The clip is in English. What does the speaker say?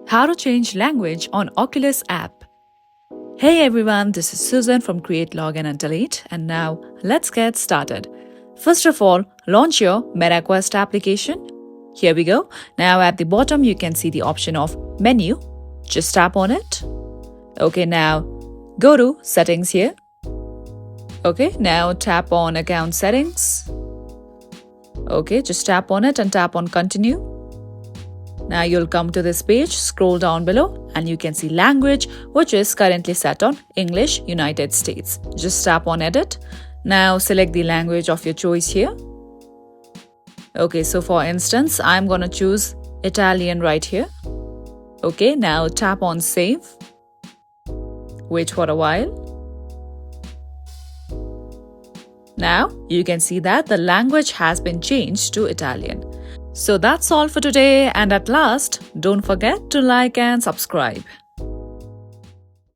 How to change language on Oculus app. Hey everyone, this is Susan from Create, Login and Delete, and now let's get started. First of all, launch your MetaQuest application. Here we go. Now at the bottom you can see the option of menu. Just tap on it. Okay, now go to settings here. Okay, now tap on account settings. Okay, just tap on it and tap on continue. Now you'll come to this page, scroll down below and you can see language, which is currently set on English, United States. Just tap on edit. Now select the language of your choice here. Okay, so for instance, I'm gonna choose Italian right here. Okay, now tap on save. Wait for a while. Now you can see that the language has been changed to Italian. So that's all for today, and at last, don't forget to like and subscribe.